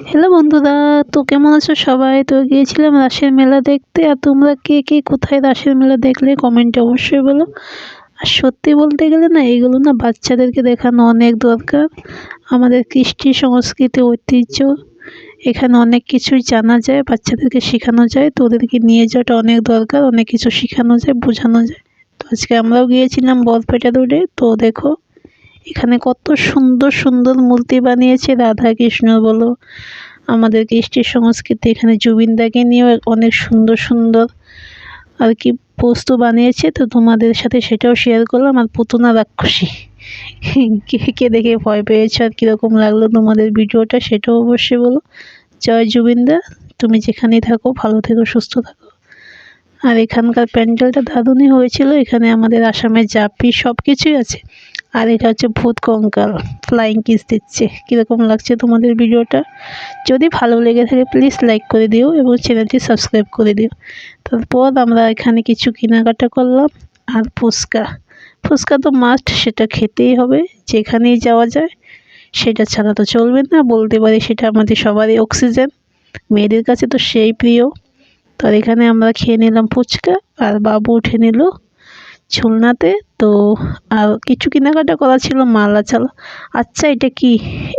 Hello বন্ধুরা, তো কেমন আছো সবাই? তো গিয়েছিলাম রাসের মেলা দেখতে। আর তোমরা কে কে কোথায় রাসের মেলা দেখলে কমেন্টে অবশ্যই বলো। আর সত্যি বলতে গেলে না, এগুলো না বাচ্চাদেরকে দেখানো অনেক দরকার। আমাদের কৃষ্টি সংস্কৃতি ঐতিহ্য এখানে অনেক কিছুই জানা যায়, বাচ্চাদেরকে শেখানো যায়। তো ওদেরকে নিয়ে যাওয়াটা অনেক দরকার, অনেক কিছু শেখানো যায়, বোঝানো যায়। তো আজকে আমরাও গিয়েছিলাম বরপেটা রোডে। তো দেখো এখানে কত সুন্দর সুন্দর মূর্তি বানিয়েছে, রাধা কৃষ্ণ বলো, আমাদের কৃষ্টি সংস্কৃতি। এখানে জুবিনদাকে নিয়েও অনেক সুন্দর সুন্দর আর কি বস্তু বানিয়েছে। তো তোমাদের সাথে সেটাও শেয়ার করলাম। আর পুতুনা রাক্ষসী কে কে দেখে ভয় পেয়েছ আর কীরকম লাগলো তোমাদের ভিডিওটা, সেটাও অবশ্যই বলো। জয় জুবিনদা, তুমি যেখানেই থাকো ভালো থেকো, সুস্থ থাকো। আর এখানকার প্যান্ডেলটা দারুণই হয়েছিল। এখানে আমাদের আসামের জাপি সব কিছুই আছে। আর এটা হচ্ছে ভূত কঙ্কাল ফ্লাইং কিস দিচ্ছে। কীরকম লাগছে তোমাদের ভিডিওটা? যদি ভালো লেগে থাকে প্লিজ লাইক করে দিও এবং চ্যানেলটি সাবস্ক্রাইব করে দিও। তারপর আমরা এখানে কিছু কেনাকাটা করলাম। আর ফুচকা, ফুচকা তো মাস্ট, সেটা খেতেই হবে যেখানেই যাওয়া যায়। সেটা ছাড়া তো চলবে না, বলতে পারি সেটা আমাদের সবারই অক্সিজেন, মেয়েদের কাছে তো সেই প্রিয়। তো এখানে আমরা খেয়ে নিলাম ফুচকা, আর বাবু উঠে নিল ঝুলনাতে। তো আর কিছু কেনাকাটা করা ছিল, মালা চালা। আচ্ছা এটা কি,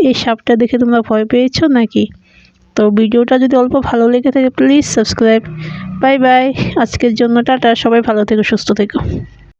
এই সাপটা দেখে তোমরা ভয় পেয়েছো নাকি? তো ভিডিওটা যদি অল্প ভালো লেগে থাকে প্লিজ সাবস্ক্রাইব। বাই বাই, আজকের জন্য টাটা, সবাই ভালো থেকো, সুস্থ থেকো।